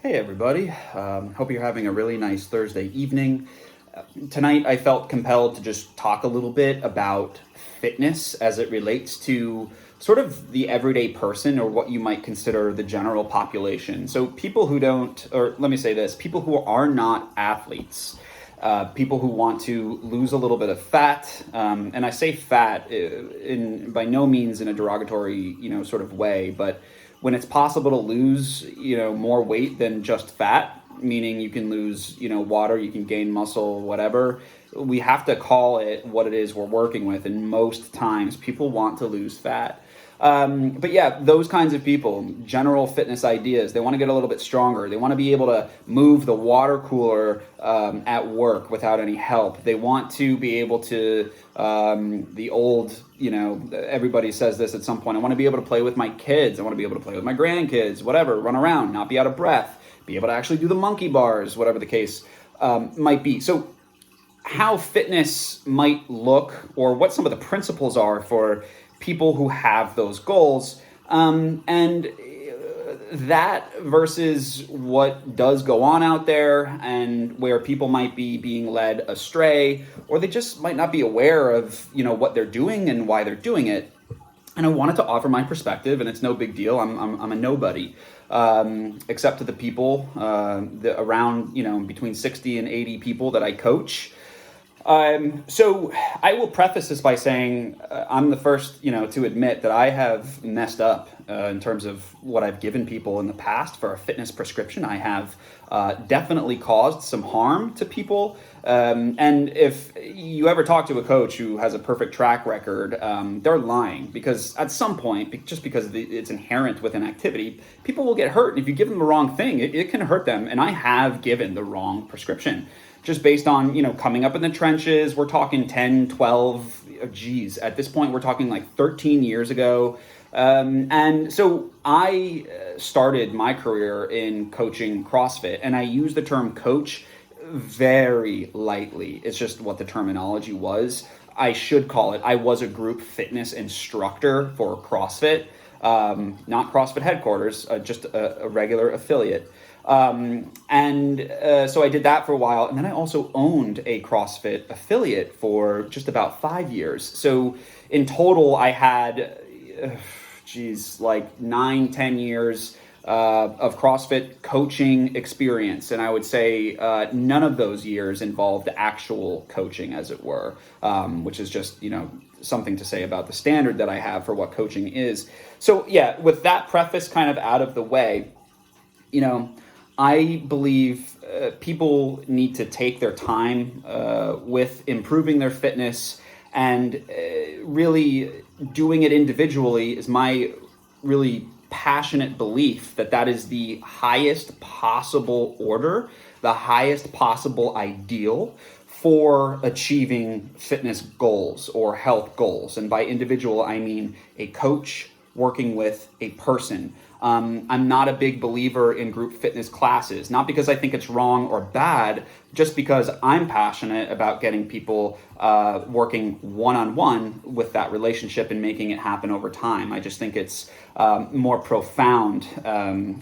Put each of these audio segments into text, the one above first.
Hey everybody, hope you're having a really nice Thursday evening. Tonight I felt compelled to just talk a little bit about fitness as it relates to sort of the everyday person, or what you might consider the general population. So people who don't, or let me say this, people who are not athletes. People who want to lose a little bit of fat, and I say fat in by no means in a derogatory, sort of way, but when it's possible to lose, more weight than just fat, meaning you can lose, water, you can gain muscle, whatever, we have to call it what it is we're working with. And most times people want to lose fat. But yeah, those kinds of people, general fitness ideas, they want to get a little bit stronger. They want to be able to move the water cooler at work without any help. They want to be able to, the old, everybody says this at some point, I want to be able to play with my kids. I want to be able to play with my grandkids, whatever, run around, not be out of breath, be able to actually do the monkey bars, whatever the case might be. So how fitness might look, or what some of the principles are for people who have those goals, and that versus what does go on out there, and where people might be being led astray, or they just might not be aware of what they're doing and why they're doing it. And I wanted to offer my perspective, and it's no big deal. I'm a nobody, except to the people around between 60 and 80 people that I coach. So I will preface this by saying I'm the first, to admit that I have messed up in terms of what I've given people in the past for a fitness prescription. I have definitely caused some harm to people. And if you ever talk to a coach who has a perfect track record, they're lying, because at some point, just because it's inherent with an activity, people will get hurt. And if you give them the wrong thing, it can hurt them. And I have given the wrong prescription. Just based on, coming up in the trenches. We're talking 10, 12, at this point, we're talking like 13 years ago. And so I started my career in coaching CrossFit, and I use the term coach very lightly. It's just what the terminology was. I should call it, I was a group fitness instructor for CrossFit, not CrossFit headquarters, just a regular affiliate. So I did that for a while, and then I also owned a CrossFit affiliate for just about 5 years. So in total, I had, like 9-10 years of CrossFit coaching experience. And I would say none of those years involved actual coaching, as it were, which is just, something to say about the standard that I have for what coaching is. So yeah, with that preface kind of out of the way, I believe people need to take their time with improving their fitness, and really doing it individually is my really passionate belief that is the highest possible order, the highest possible ideal for achieving fitness goals or health goals. And by individual, I mean a coach working with a person. I'm not a big believer in group fitness classes, not because I think it's wrong or bad, just because I'm passionate about getting people working one-on-one with that relationship and making it happen over time. I just think it's more profound,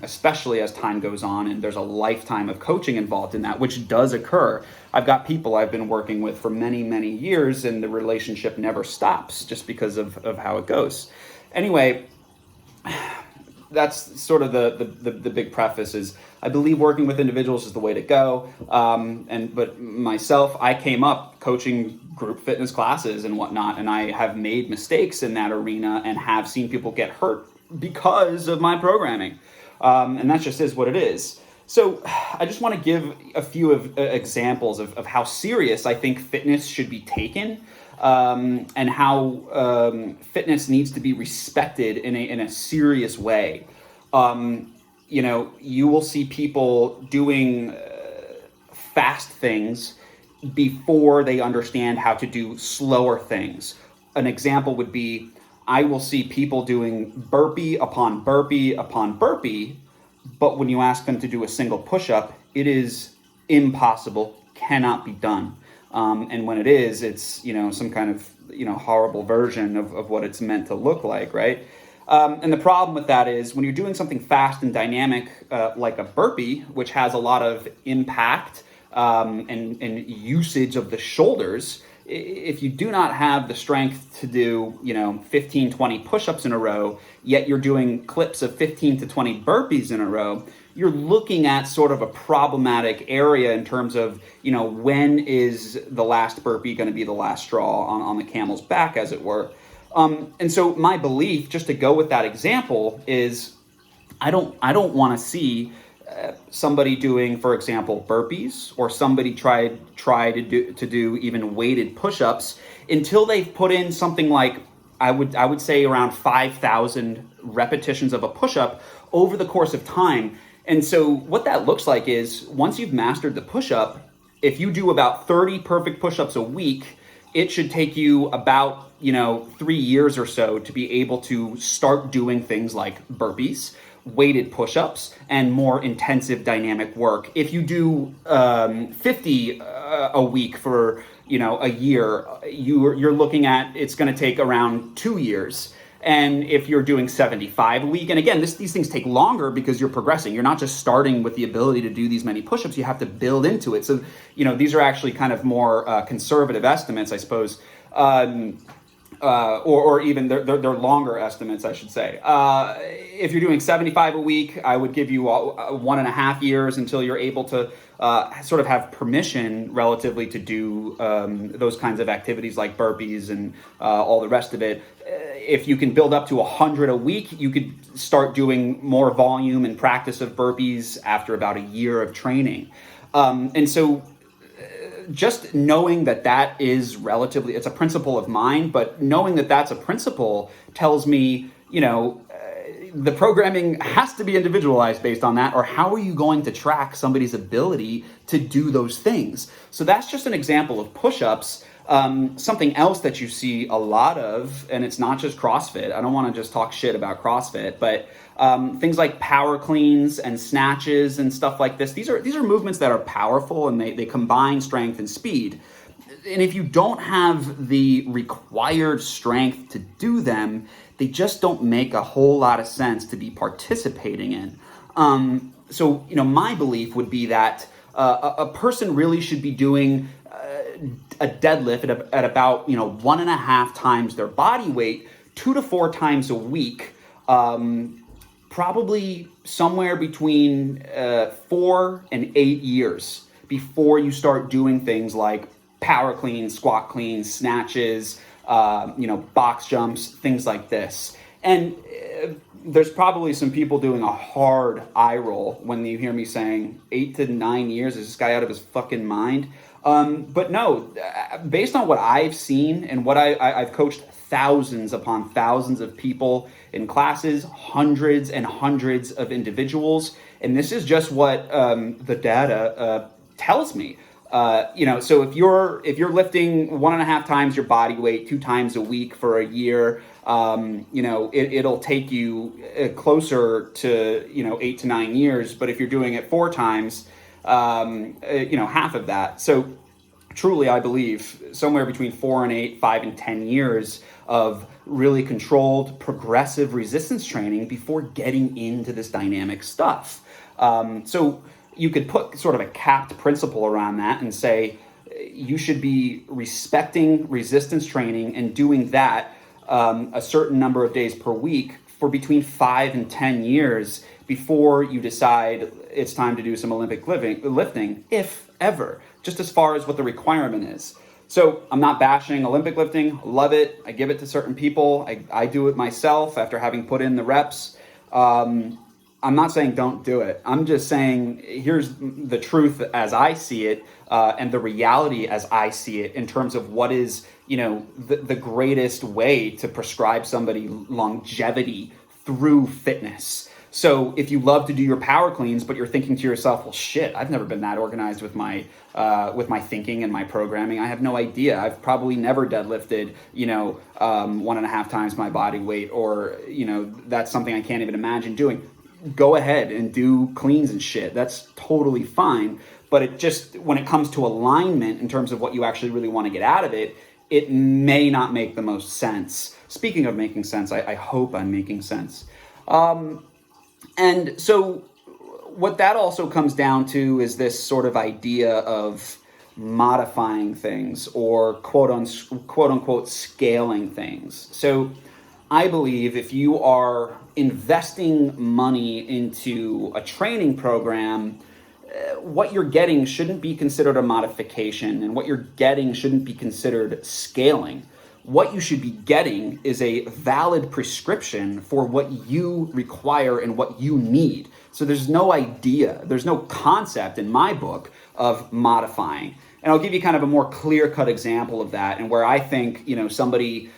especially as time goes on and there's a lifetime of coaching involved in that, which does occur. I've got people I've been working with for many, many years, and the relationship never stops just because of how it goes. Anyway, that's sort of the big preface. Is I believe working with individuals is the way to go. But myself, I came up coaching group fitness classes and whatnot, and I have made mistakes in that arena and have seen people get hurt because of my programming. And that just is what it is. So I just want to give a few of examples of how serious I think fitness should be taken. And how fitness needs to be respected in a serious way. You will see people doing fast things before they understand how to do slower things. An example would be, I will see people doing burpee upon burpee upon burpee, but when you ask them to do a single push-up, it is impossible, cannot be done. And when it is, it's, some kind of, horrible version of what it's meant to look like, right? And the problem with that is when you're doing something fast and dynamic like a burpee, which has a lot of impact and usage of the shoulders, if you do not have the strength to do, 15, 20 push-ups in a row, yet you're doing clips of 15 to 20 burpees in a row, you're looking at sort of a problematic area in terms of, when is the last burpee going to be the last straw on the camel's back, as it were. And so my belief, just to go with that example, is I don't want to see somebody doing, for example, burpees, or somebody try to do even weighted push-ups until they've put in something like I would say around 5,000 repetitions of a push-up over the course of time. And so what that looks like is once you've mastered the push-up, if you do about 30 perfect push-ups a week, it should take you about 3 years or so to be able to start doing things like burpees, weighted push-ups, and more intensive dynamic work. If you do 50 a week for a year, you're looking at it's going to take around 2 years. And if you're doing 75 a week, and again, these things take longer because you're progressing. You're not just starting with the ability to do these many push-ups. You have to build into it. So, these are actually kind of more conservative estimates, I suppose. Or even they're longer estimates, I should say. If you're doing 75 a week, I would give you 1.5 years until you're able to sort of have permission relatively to do those kinds of activities like burpees and all the rest of it. If you can build up to 100 a week, you could start doing more volume and practice of burpees after about a year of training. And so just knowing that is relatively, it's a principle of mine, but knowing that that's a principle tells me, the programming has to be individualized based on that, or how are you going to track somebody's ability to do those things? So that's just an example of push-ups. Something else that you see a lot of, and it's not just CrossFit. I don't want to just talk shit about CrossFit, but things like power cleans and snatches and stuff like this. These are movements that are powerful, and they combine strength and speed. And if you don't have the required strength to do them, they just don't make a whole lot of sense to be participating in. So my belief would be that a person really should be doing a deadlift at about 1.5 times their body weight, 2 to 4 times a week, probably somewhere between 4 and 8 years before you start doing things like power cleans, squat cleans, snatches, box jumps, things like this. And there's probably some people doing a hard eye roll when you hear me saying 8 to 9 years. Is this guy out of his fucking mind? But no, based on what I've seen and what I've coached thousands upon thousands of people in classes, hundreds and hundreds of individuals, and this is just what the data tells me. So if you're lifting 1.5 times your body weight, 2 times a week for a year, it'll take you closer to 8 to 9 years. But if you're doing it 4 times, half of that. So truly, I believe somewhere between 4 and 8, 5 and 10 years of really controlled progressive resistance training before getting into this dynamic stuff. So you could put sort of a capped principle around that and say you should be respecting resistance training and doing that a certain number of days per week for between 5 and 10 years before you decide it's time to do some Olympic lifting, if ever, just as far as what the requirement is. So I'm not bashing Olympic lifting. Love it. I give it to certain people. I do it myself after having put in the reps. I'm not saying don't do it. I'm just saying here's the truth as I see it, and the reality as I see it in terms of what is, the greatest way to prescribe somebody longevity through fitness. So if you love to do your power cleans, but you're thinking to yourself, well, shit, I've never been that organized with my thinking and my programming. I have no idea. I've probably never deadlifted, 1.5 times my body weight, or, that's something I can't even imagine doing. Go ahead and do cleans and shit. That's totally fine. But it just, when it comes to alignment in terms of what you actually really want to get out of it, it may not make the most sense. Speaking of making sense, I hope I'm making sense. And so what that also comes down to is this sort of idea of modifying things or quote unquote scaling things. So I believe if you are investing money into a training program, what you're getting shouldn't be considered a modification, and what you're getting shouldn't be considered scaling. What you should be getting is a valid prescription for what you require and what you need. So there's no idea, there's no concept in my book of modifying. And I'll give you kind of a more clear-cut example of that, and where I think, somebody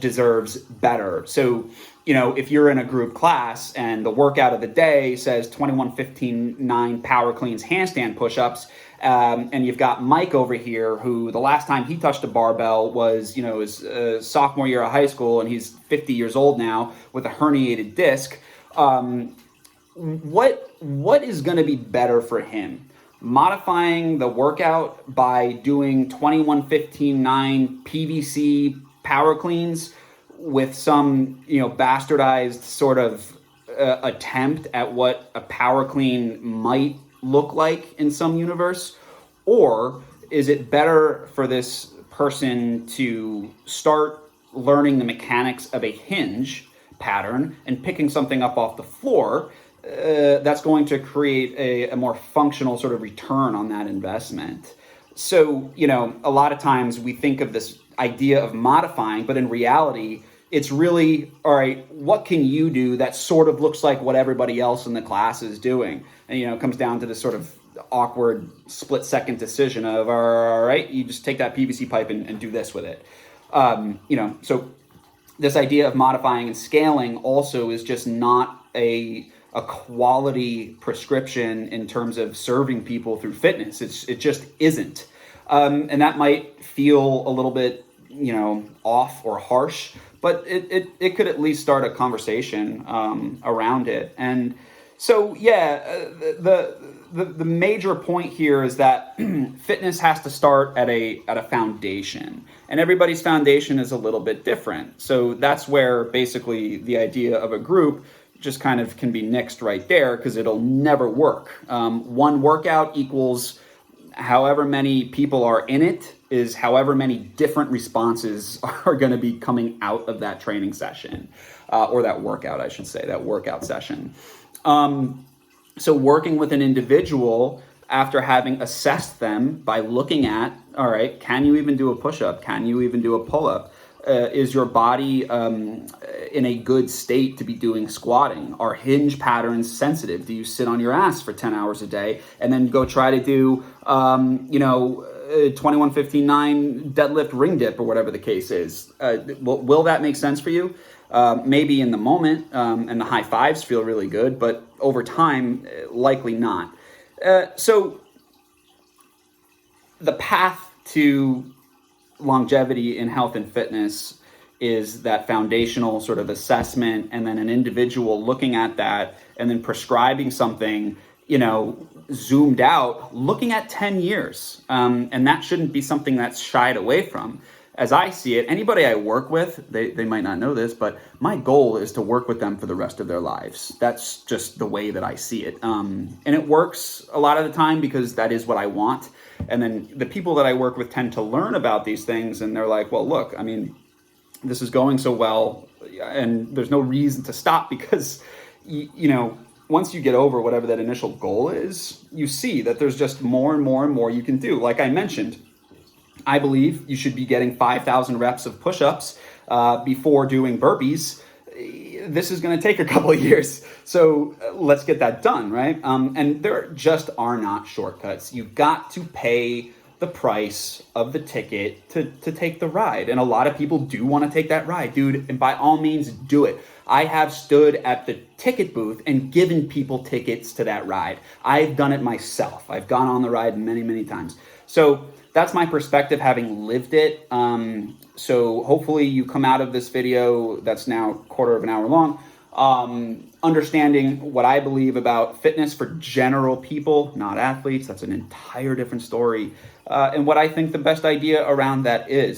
deserves better. So, if you're in a group class and the workout of the day says 21-15-9 power cleans handstand push-ups, and you've got Mike over here who the last time he touched a barbell was, his sophomore year of high school, and he's 50 years old now with a herniated disc. What is going to be better for him? Modifying the workout by doing 21-15-9 PVC power cleans with some, bastardized sort of attempt at what a power clean might look like in some universe? Or is it better for this person to start learning the mechanics of a hinge pattern and picking something up off the floor that's going to create a more functional sort of return on that investment? So, a lot of times we think of this idea of modifying, but in reality, it's really, all right, what can you do that sort of looks like what everybody else in the class is doing? And, it comes down to this sort of awkward split-second decision of, all right, you just take that PVC pipe and do this with it. So this idea of modifying and scaling also is just not a quality prescription in terms of serving people through fitness. It just isn't. And that might feel a little bit, off or harsh, but it could at least start a conversation around it. And so, the major point here is that fitness has to start at a foundation, and everybody's foundation is a little bit different. So that's where basically the idea of a group just kind of can be nixed right there, because it'll never work. One workout equals however many people are in it is however many different responses are going to be coming out of that training session, or that workout, I should say, that workout session. So working with an individual after having assessed them by looking at, all right, can you even do a push-up? Can you even do a pull-up? Is your body in a good state to be doing squatting? Are hinge patterns sensitive? Do you sit on your ass for 10 hours a day and then go try to do, 21-15-9 deadlift ring dip or whatever the case is? Will that make sense for you? Maybe in the moment, and the high fives feel really good, but over time, likely not. So the path to longevity in health and fitness is that foundational sort of assessment, and then an individual looking at that and then prescribing something, zoomed out, looking at 10 years. And that shouldn't be something that's shied away from. As I see it, anybody I work with, they might not know this, but my goal is to work with them for the rest of their lives. That's just the way that I see it. And it works a lot of the time because that is what I want. And then the people that I work with tend to learn about these things, and they're like, well, look, I mean, this is going so well, and there's no reason to stop, because, once you get over whatever that initial goal is, you see that there's just more and more and more you can do. Like I mentioned, I believe you should be getting 5,000 reps of push-ups before doing burpees. This is going to take a couple of years, so let's get that done, right? And there just are not shortcuts. You've got to pay the price of the ticket to take the ride, and a lot of people do want to take that ride, dude, and by all means, do it. I have stood at the ticket booth and given people tickets to that ride. I've done it myself. I've gone on the ride many, many times. So that's my perspective, having lived it. So hopefully you come out of this video that's now a quarter of an hour long, understanding what I believe about fitness for general people, not athletes. That's an entire different story. And what I think the best idea around that is.